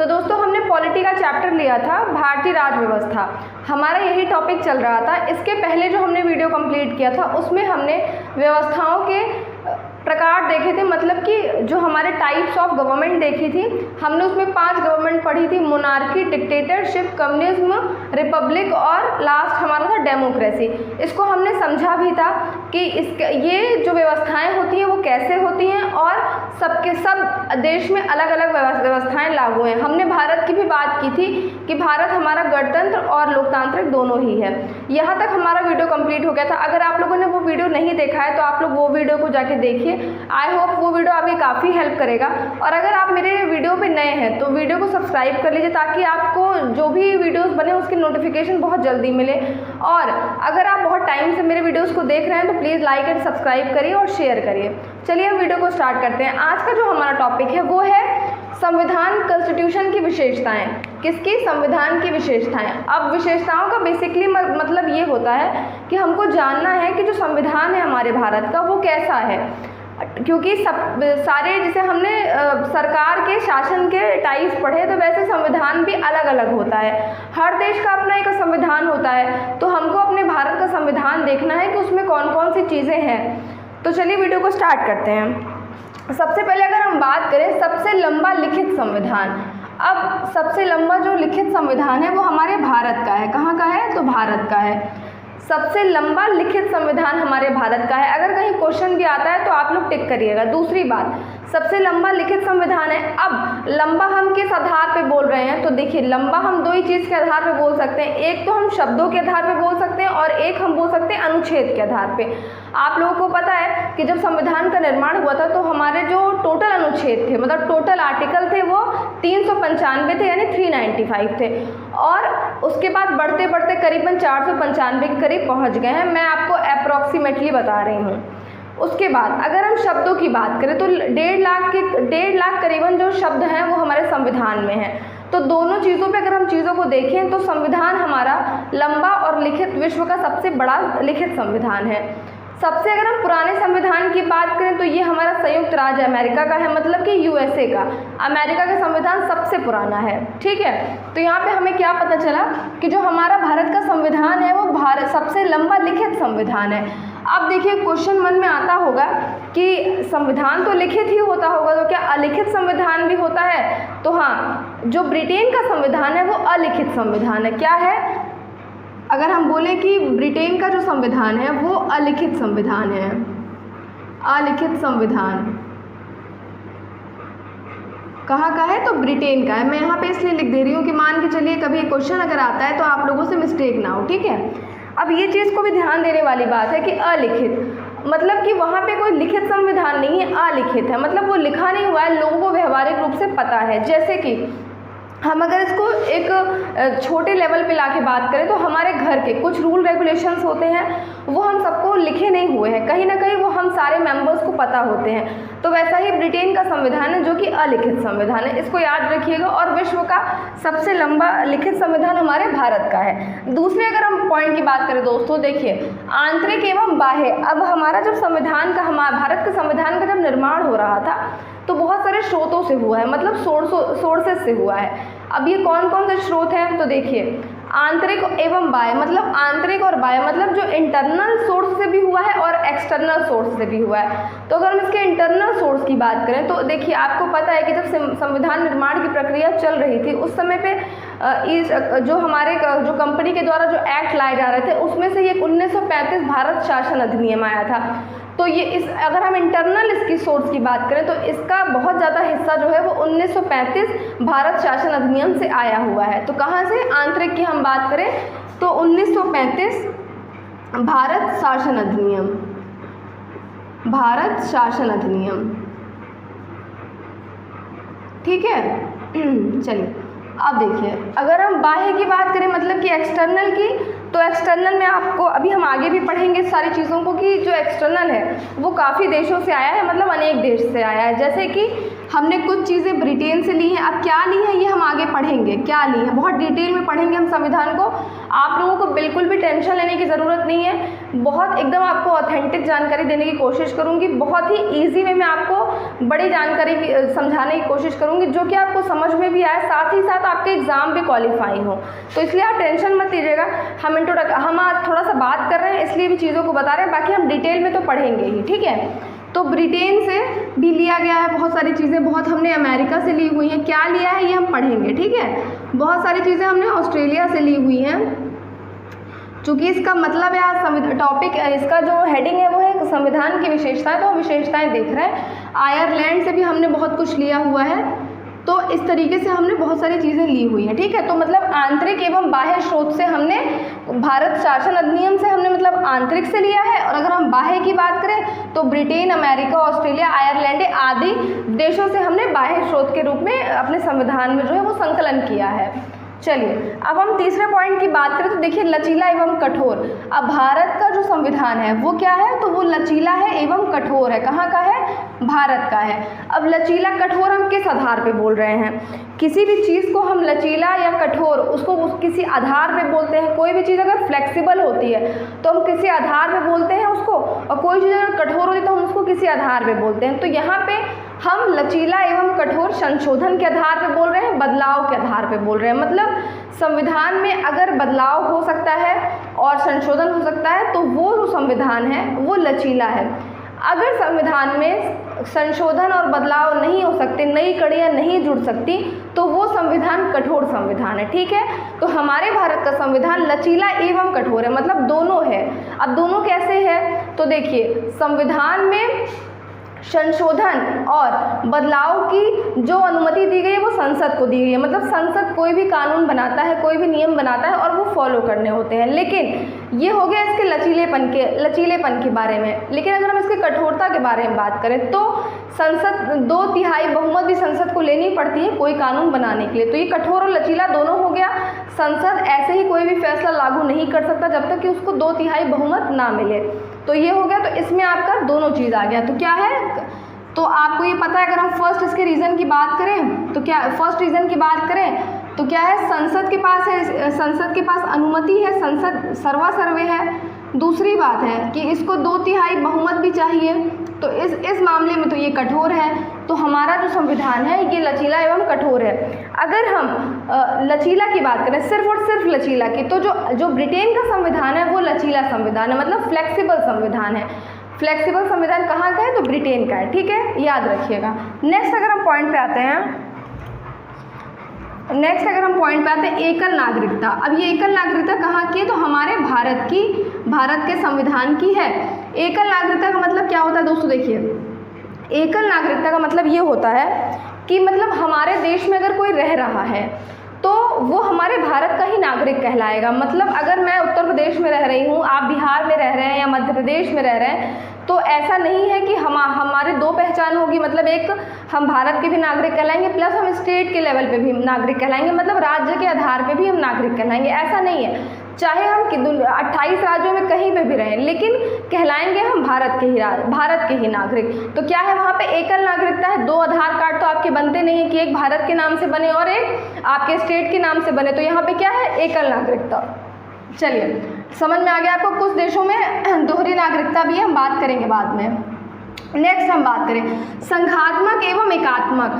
तो दोस्तों हमने पॉलिटी का चैप्टर लिया था, भारतीय राज व्यवस्था, हमारा यही टॉपिक चल रहा था। इसके पहले जो हमने वीडियो कंप्लीट किया था उसमें हमने व्यवस्थाओं के प्रकार देखे थे, मतलब कि जो हमारे टाइप्स ऑफ गवर्नमेंट देखी थी। हमने उसमें 5 गवर्नमेंट पढ़ी थी, मोनार्की, डिक्टेटरशिप, कम्युनिज्म, रिपब्लिक और लास्ट हमारा था डेमोक्रेसी। इसको हमने समझा भी था कि ये जो व्यवस्थाएं होती हैं वो कैसे होती हैं और सबके सब देश में अलग अलग व्यवस्थाएं लागू हैं। हमने भारत की भी बात की थी कि भारत हमारा गणतंत्र और लोकतांत्रिक दोनों ही है। यहाँ तक हमारा वीडियो कंप्लीट हो गया था। अगर आप लोगों ने वो वीडियो नहीं देखा है तो आप लोग वो वीडियो को जाके देखिए। आई होप वो वीडियो आपकी काफ़ी हेल्प करेगा। और अगर आप मेरे वीडियो पे नए हैं तो वीडियो को सब्सक्राइब कर लीजिए ताकि आपको जो भी वीडियोस बने उसकी नोटिफिकेशन बहुत जल्दी मिले। और अगर आप बहुत टाइम से मेरे वीडियोस को देख रहे हैं तो प्लीज़ लाइक एंड सब्सक्राइब करिए और शेयर करिए। चलिए हम वीडियो को स्टार्ट करते हैं। आज का जो हमारा टॉपिक है वो है संविधान, कॉन्स्टिट्यूशन की विशेषताएं। किसकी? संविधान की विशेषताएं। अब विशेषताओं का बेसिकली मतलब ये होता है कि हमको जानना है कि जो संविधान है हमारे भारत का वो कैसा है, क्योंकि सारे जैसे हमने सरकार के शासन के टाइप्स पढ़े तो वैसे संविधान भी अलग अलग होता है। हर देश का अपना एक संविधान होता है, तो हमको अपने भारत का संविधान देखना है कि उसमें कौन कौन सी चीज़ें हैं। तो चलिए वीडियो को स्टार्ट करते हैं। सबसे पहले अगर हम बात करें सबसे लंबा लिखित संविधान, अब सबसे लंबा जो लिखित संविधान है वो हमारे भारत का है। कहाँ का है? तो भारत का है। सबसे लंबा लिखित संविधान हमारे भारत का है। अगर कहीं क्वेश्चन भी आता है तो आप लोग टिक करिएगा। दूसरी बात, सबसे लंबा लिखित संविधान है। अब लंबा हम किस आधार पे बोल रहे हैं? तो देखिए लंबा हम दो ही चीज़ के आधार पे बोल सकते हैं। एक तो हम शब्दों के आधार पे बोल सकते हैं और एक हम बोल सकते हैं अनुच्छेद के आधार पे। आप लोगों को पता है कि जब संविधान का निर्माण हुआ था तो हमारे जो टोटल अनुच्छेद थे, मतलब टोटल आर्टिकल थे, वो 395 थे, यानी 395 थे। और उसके बाद बढ़ते बढ़ते करीबन 495 के करीब पहुंच गए हैं। मैं आपको अप्रॉक्सीमेटली बता रही हूँ। उसके बाद अगर हम शब्दों की बात करें तो 1.5 लाख करीबन जो शब्द हैं वो हमारे संविधान में हैं। तो दोनों चीज़ों पे अगर हम चीज़ों को देखें तो संविधान हमारा लंबा और लिखित विश्व का सबसे बड़ा लिखित संविधान है। सबसे अगर हम पुराने संविधान की बात करें तो ये हमारा संयुक्त राज्य अमेरिका का है, मतलब कि यूएसए का। अमेरिका का संविधान सबसे पुराना है, ठीक है। तो यहाँ पे हमें क्या पता चला कि जो हमारा भारत का संविधान है वो भारत सबसे लंबा लिखित संविधान है। अब देखिए क्वेश्चन मन में आता होगा कि संविधान तो लिखित ही होता होगा, तो क्या अलिखित संविधान भी होता है? तो हाँ, जो ब्रिटेन का संविधान है वो अलिखित संविधान है। क्या है? अगर हम बोलें कि ब्रिटेन का जो संविधान है वो अलिखित संविधान है। अलिखित संविधान कहाँ का है? तो ब्रिटेन का है। मैं यहाँ पे इसलिए लिख दे रही हूँ कि मान के चलिए कभी क्वेश्चन अगर आता है तो आप लोगों से मिस्टेक ना हो, ठीक है। अब ये चीज़ को भी ध्यान देने वाली बात है कि अलिखित मतलब कि वहाँ पे कोई लिखित संविधान नहीं है, अलिखित है, मतलब वो लिखा नहीं हुआ है, लोगों को व्यवहारिक रूप से पता है। जैसे कि हम अगर इसको एक छोटे लेवल पे लाके बात करें तो हमारे घर के कुछ रूल रेगुलेशंस होते हैं वो हम सबको लिखे नहीं हुए हैं, कहीं ना कहीं वो हम सारे मेंबर्स को पता होते हैं। तो वैसा ही ब्रिटेन का संविधान है जो कि अलिखित संविधान है, इसको याद रखिएगा। और विश्व का सबसे लंबा लिखित संविधान हमारे भारत का है। दूसरे अगर हम पॉइंट की बात करें दोस्तों, देखिए आंतरिक एवं बाह्य। अब हमारा जब संविधान का, हमारे भारत के संविधान का जब निर्माण हो रहा था तो बहुत सारे स्रोतों से हुआ है, मतलब सोर्सेस से हुआ है। अब ये कौन कौन से स्रोत हैं? तो देखिए आंतरिक एवं बाह्य, मतलब आंतरिक और बाह्य मतलब जो इंटरनल सोर्स से भी हुआ है और एक्सटर्नल सोर्स से भी हुआ है। तो अगर हम इसके इंटरनल सोर्स की बात करें तो देखिए आपको पता है कि जब संविधान निर्माण की प्रक्रिया चल रही थी उस समय पे जो हमारे जो कंपनी के द्वारा जो एक्ट लाए जा रहे थे उसमें से ये 1935 भारत शासन अधिनियम आया था। तो ये अगर हम इंटरनल इसकी सोर्स की बात करें तो इसका बहुत ज़्यादा हिस्सा जो है वो 1935 भारत शासन अधिनियम से आया हुआ है। तो कहाँ से? आंतरिक की हम बात करें तो 1935 भारत शासन अधिनियम, भारत शासन अधिनियम, ठीक है। चलिए अब देखिए अगर हम बाह्य की बात करें मतलब कि एक्सटर्नल की, तो एक्सटर्नल में आपको अभी हम आगे भी पढ़ेंगे सारी चीज़ों को कि जो एक्सटर्नल है वो काफ़ी देशों से आया है, मतलब अनेक देश से आया है। जैसे कि हमने कुछ चीज़ें ब्रिटेन से ली हैं। अब क्या ली है ये हम आगे पढ़ेंगे, क्या ली है बहुत डिटेल में पढ़ेंगे हम संविधान को। आप लोगों को बिल्कुल भी टेंशन लेने की ज़रूरत नहीं है, बहुत एकदम आपको ऑथेंटिक जानकारी देने की कोशिश करूँगी, बहुत ही ईजी वे में आपको बड़ी जानकारी समझाने की कोशिश करूँगी जो कि आपको समझ में भी आए, साथ ही साथ आपके एग्ज़ाम भी क्वालिफाई हो। तो इसलिए आप टेंशन मत लीजिएगा। हम आज थोड़ा सा बात कर रहे हैं इसलिए भी चीज़ों को बता रहे हैं, बाकी हम डिटेल में तो पढ़ेंगे ही, ठीक है। तो ब्रिटेन से भी लिया गया है बहुत सारी चीज़ें, बहुत हमने अमेरिका से ली हुई हैं। क्या लिया है ये हम पढ़ेंगे, ठीक है। बहुत सारी चीज़ें हमने ऑस्ट्रेलिया से ली हुई हैं। चूँकि इसका मतलब है आज टॉपिक, इसका जो हेडिंग है वो है संविधान की विशेषताएं, तो हम विशेषताएं देख रहे हैं। आयरलैंड से भी हमने बहुत कुछ लिया हुआ है। तो इस तरीके से हमने बहुत सारी चीज़ें ली हुई हैं, ठीक है। तो मतलब आंतरिक एवं बाह्य स्रोत से हमने भारत शासन अधिनियम से हमने मतलब आंतरिक से लिया है, और अगर हम बाह्य की बात करें तो ब्रिटेन, अमेरिका, ऑस्ट्रेलिया, आयरलैंड आदि देशों से हमने बाह्य स्रोत के रूप में अपने संविधान में जो है वो संकलन किया है। चलिए अब हम तीसरे पॉइंट की बात करें तो देखिए लचीला एवं कठोर। अब भारत का जो संविधान है वो क्या है, तो वो लचीला है एवं कठोर है। कहाँ का है, भारत का है। अब लचीला कठोर हम किस आधार पे बोल रहे हैं, किसी भी चीज़ को हम लचीला या कठोर उसको किसी आधार पे बोलते हैं। कोई भी चीज़ अगर फ्लेक्सिबल होती है तो हम किसी आधार पे बोलते हैं उसको, और कोई चीज़ अगर कठोर होती है तो हम उसको किसी आधार पे बोलते हैं। तो यहाँ पे हम लचीला एवं कठोर संशोधन के आधार पे बोल रहे हैं, बदलाव के आधार पे बोल रहे हैं। मतलब संविधान में अगर बदलाव हो सकता है और संशोधन हो सकता है तो वो जो संविधान है वो लचीला है। अगर संविधान में संशोधन और बदलाव नहीं हो सकते, नई कड़ियाँ नहीं जुड़ सकती, तो वो संविधान कठोर संविधान है, ठीक है। तो हमारे भारत का संविधान लचीला एवं कठोर है, मतलब दोनों है। अब दोनों कैसे है, तो देखिए संविधान में संशोधन और बदलाव की जो अनुमति दी गई है वो संसद को दी गई है। मतलब संसद कोई भी कानून बनाता है, कोई भी नियम बनाता है और वो फॉलो करने होते हैं। लेकिन ये हो गया इसके लचीलेपन के बारे में। लेकिन अगर हम इसके कठोरता के बारे में बात करें तो संसद 2/3 बहुमत भी संसद को लेनी पड़ती है कोई कानून बनाने के लिए। तो ये कठोर और लचीला दोनों हो गया। संसद ऐसे ही कोई भी फैसला लागू नहीं कर सकता जब तक कि उसको 2/3 बहुमत ना मिले। तो ये हो गया, तो इसमें आपका दोनों चीज़ आ गया। तो क्या है, तो आपको ये पता है अगर हम फर्स्ट इसके रीज़न की बात करें तो क्या, फर्स्ट रीज़न की बात करें तो क्या है, संसद के पास है, संसद के पास अनुमति है, संसद सर्वासर्वे है। दूसरी बात है कि इसको 2/3 बहुमत भी चाहिए। तो इस मामले में तो ये कठोर है। तो हमारा जो संविधान है ये लचीला एवं कठोर है। अगर हम लचीला की बात करें, सिर्फ और सिर्फ लचीला की, तो जो ब्रिटेन का संविधान है वो लचीला संविधान है, मतलब फ्लेक्सिबल संविधान है। फ्लेक्सिबल संविधान कहाँ का है, तो ब्रिटेन का है, ठीक है, याद रखिएगा। नेक्स्ट अगर हम पॉइंट पे आते हैं, एकल नागरिकता। अब ये एकल नागरिकता कहाँ की है, तो हमारे भारत के संविधान की है। एकल नागरिकता का मतलब क्या होता है दोस्तों, देखिए एकल नागरिकता का मतलब ये होता है कि मतलब हमारे देश में अगर कोई रह रहा है तो वो हमारे भारत का ही नागरिक कहलाएगा। मतलब अगर मैं उत्तर प्रदेश में रह रही हूँ, आप बिहार में रह रहे हैं या मध्य प्रदेश में रह रहे हैं, तो ऐसा नहीं है कि हमारे दो पहचान होगी। मतलब एक हम भारत के भी नागरिक कहलाएंगे प्लस हम स्टेट के लेवल पे भी नागरिक कहलाएंगे, मतलब राज्य के आधार पे भी हम नागरिक कहलाएंगे। ऐसा नहीं है, चाहे हम 28 राज्यों में कहीं पे भी रहें, लेकिन कहलाएंगे हम भारत के ही नागरिक। तो क्या है, वहाँ पे एकल नागरिकता है। 2 आधार कार्ड तो आपके बनते नहीं है कि एक भारत के नाम से बने और एक आपके स्टेट के नाम से बने। तो यहाँ पे क्या है, एकल नागरिकता। चलिए समझ में आ गया आपको। कुछ देशों में दोहरी नागरिकता भी है, हम बात करेंगे बाद में। नेक्स्ट हम बात करें संघात्मक एवं एकात्मक।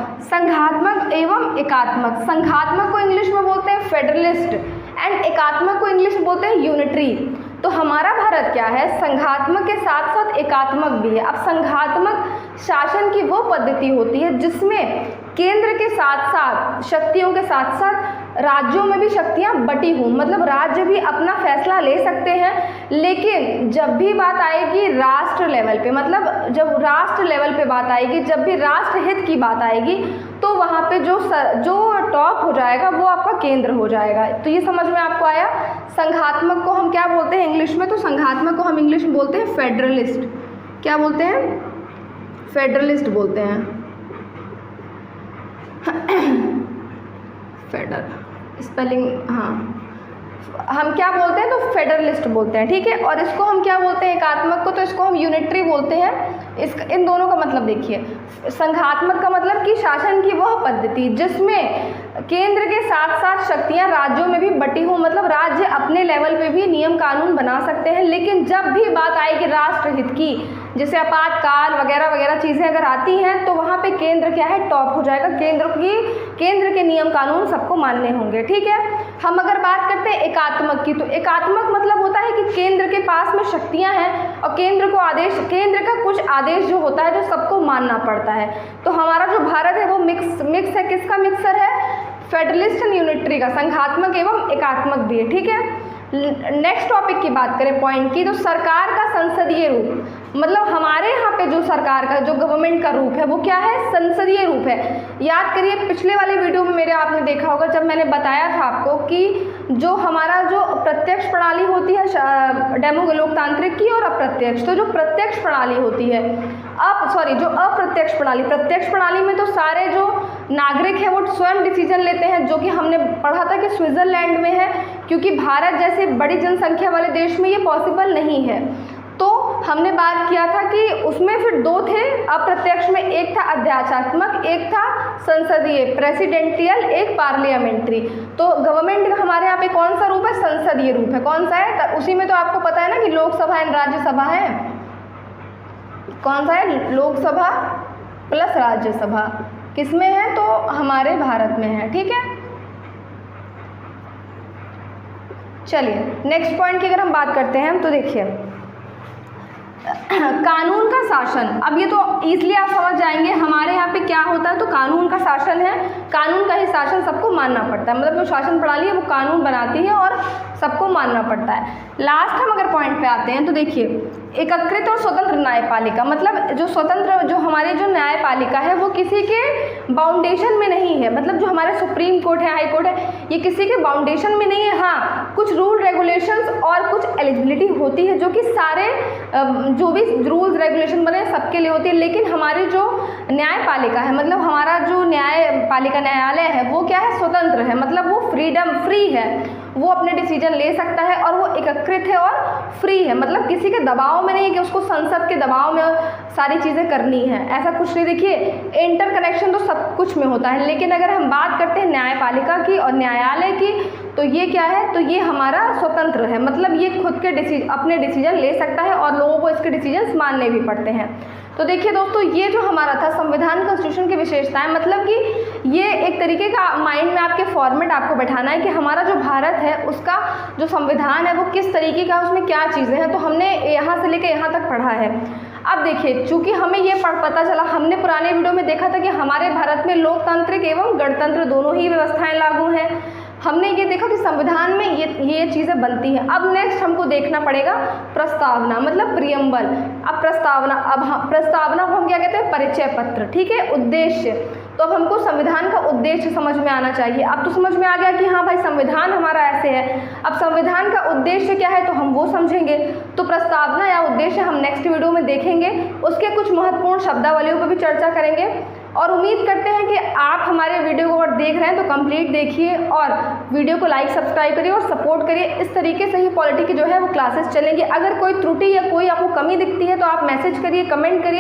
संघात्मक को इंग्लिश में बोलते हैं फेडरलिस्ट एंड एकात्मक को इंग्लिश में बोलते हैं यूनिटरी। तो हमारा भारत क्या है, संघात्मक के साथ साथ एकात्मक भी है। अब संघात्मक शासन की वो पद्धति होती है जिसमें केंद्र के साथ साथ शक्तियों के साथ साथ राज्यों में भी शक्तियां बटी हों। मतलब राज्य भी अपना फैसला ले सकते हैं, लेकिन जब भी बात आएगी राष्ट्र लेवल पे, मतलब जब राष्ट्र लेवल पे बात आएगी, जब भी राष्ट्र हित की बात आएगी, तो वहाँ पे जो टॉप हो जाएगा वो आपका केंद्र हो जाएगा। तो ये समझ में आपको आया। संघात्मक को हम क्या बोलते हैं इंग्लिश में, तो संघात्मक को हम इंग्लिश में बोलते हैं फेडरलिस्ट। क्या बोलते हैं, फेडरलिस्ट बोलते हैं। फेडर स्पेलिंग, हाँ, हम क्या बोलते हैं, तो फेडरलिस्ट बोलते हैं, ठीक है। और इसको हम क्या बोलते हैं, एकात्मक को, तो इसको हम यूनिटरी बोलते हैं। इन दोनों का मतलब देखिए, संघात्मक का मतलब कि शासन की वह पद्धति जिसमें केंद्र के साथ साथ शक्तियां राज्यों में भी बटी हों, मतलब राज्य अपने लेवल पे भी नियम कानून बना सकते हैं, लेकिन जब भी बात आएगी राष्ट्रहित की, जैसे आपातकाल वगैरह वगैरह चीज़ें अगर आती हैं, तो वहाँ पे केंद्र क्या है, टॉप हो जाएगा। केंद्र के नियम कानून सबको मानने होंगे, ठीक है। हम अगर बात करते हैं एकात्मक की, तो एकात्मक मतलब होता है कि केंद्र के पास में शक्तियाँ हैं और केंद्र का कुछ आदेश जो होता है जो सबको मानना पड़ता है। तो हमारा जो भारत है वो मिक्स है, किसका मिक्सर है, फेडरलिस्ट एंड यूनिटरी का, संघात्मक एवं एकात्मक भी है, ठीक है। नेक्स्ट टॉपिक की बात करें पॉइंट की, तो सरकार का संसदीय रूप, मतलब हमारे यहाँ पे जो सरकार का जो गवर्नमेंट का रूप है वो क्या है, संसदीय रूप है। याद करिए पिछले वाले वीडियो में मेरे आपने देखा होगा जब मैंने बताया था आपको कि जो हमारा जो प्रत्यक्ष प्रणाली होती है लोकतांत्रिक की और अप्रत्यक्ष, तो जो प्रत्यक्ष प्रणाली होती है जो अप्रत्यक्ष प्रणाली, प्रत्यक्ष प्रणाली में तो सारे जो नागरिक है वो स्वयं डिसीजन लेते हैं, जो कि हमने पढ़ा था कि स्विट्जरलैंड में है, क्योंकि भारत जैसे बड़ी जनसंख्या वाले देश में ये पॉसिबल नहीं है। तो हमने बात किया था कि उसमें फिर दो थे अप्रत्यक्ष में, एक था अध्याचात्मक, एक था संसदीय, प्रेसिडेंटियल, एक पार्लियामेंट्री। तो गवर्नमेंट का हमारे यहाँ पे कौन सा रूप है, संसदीय रूप है। कौन सा है, उसी में तो आपको पता है ना कि लोकसभा एंड राज्यसभा है। कौन सा है, लोकसभा प्लस राज्यसभा, किसमें है, तो हमारे भारत में है, ठीक है। चलिए नेक्स्ट पॉइंट की अगर हम बात करते हैं तो देखिए कानून का शासन। अब ये तो इसलिए आप समझ जाएंगे हमारे यहाँ पे क्या होता है, तो कानून का शासन है, कानून का ही शासन सबको मानना पड़ता है, मतलब जो शासन प्रणाली है वो कानून बनाती है और सबको मानना पड़ता है। लास्ट हम अगर पॉइंट पे आते हैं तो देखिए एकीकृत और स्वतंत्र न्यायपालिका, मतलब जो स्वतंत्र जो हमारी जो न्यायपालिका है वो किसी के बाउंडेशन में नहीं है, मतलब जो हमारे सुप्रीम कोर्ट है, हाई कोर्ट है, ये किसी के बाउंडेशन में नहीं है। हाँ, कुछ रूल रेगुलेशंस और कुछ एलिजिबिलिटी होती है जो कि सारे जो भी रूल्स रेगुलेशन बने सबके लिए होती है, लेकिन हमारी जो न्यायपालिका है, मतलब हमारा जो न्यायपालिका न्यायालय है वो क्या है, स्वतंत्र है, मतलब वो फ्री है, वो अपने डिसीजन ले सकता है और वो एकीकृत है और फ्री है, मतलब किसी के दबाव में नहीं है कि उसको संसद के दबाव में सारी चीज़ें करनी है, ऐसा कुछ नहीं। देखिए इंटरकनेक्शन तो सब कुछ में होता है, लेकिन अगर हम बात करते हैं न्यायपालिका की और न्यायालय की, तो ये क्या है, तो ये हमारा स्वतंत्र है, मतलब ये खुद के अपने डिसीजन ले सकता है और लोगों को इसके डिसीजन मानने भी पड़ते हैं। तो देखिए दोस्तों, ये जो हमारा था संविधान कॉन्स्टिट्यूशन की विशेषताएं, मतलब कि ये एक तरीके का माइंड में आपके फॉर्मेट आपको बैठाना है कि हमारा जो भारत है उसका जो संविधान है वो किस तरीके का, उसमें क्या चीज़ें हैं, तो हमने यहाँ से लेकर यहाँ तक पढ़ा है। अब देखिए चूंकि हमें ये पता चला, हमने पुराने वीडियो में देखा था कि हमारे भारत में लोकतांत्रिक एवं गणतंत्र दोनों ही व्यवस्थाएं लागू हैं। हमने ये देखा कि संविधान में ये चीज़ें बनती हैं। अब नेक्स्ट हमको देखना पड़ेगा प्रस्तावना, मतलब प्रियम्बल। अब प्रस्तावना को हम क्या कहते हैं, परिचय पत्र, ठीक है, उद्देश्य। तो अब हमको संविधान का उद्देश्य समझ में आना चाहिए। अब तो समझ में आ गया कि हाँ भाई संविधान हमारा ऐसे है, अब संविधान का उद्देश्य क्या है तो हम वो समझेंगे। तो प्रस्तावना या उद्देश्य हम नेक्स्ट वीडियो में देखेंगे, उसके कुछ महत्वपूर्ण शब्दावलियों पर भी चर्चा करेंगे। और उम्मीद करते हैं कि आप हमारे वीडियो को अगर देख रहे हैं तो कंप्लीट देखिए और वीडियो को लाइक सब्सक्राइब करिए और सपोर्ट करिए। इस तरीके से ही पॉलिटी की जो है वो क्लासेस चलेंगी। अगर कोई त्रुटि या कोई आपको कमी दिखती है तो आप मैसेज करिए, कमेंट करिए।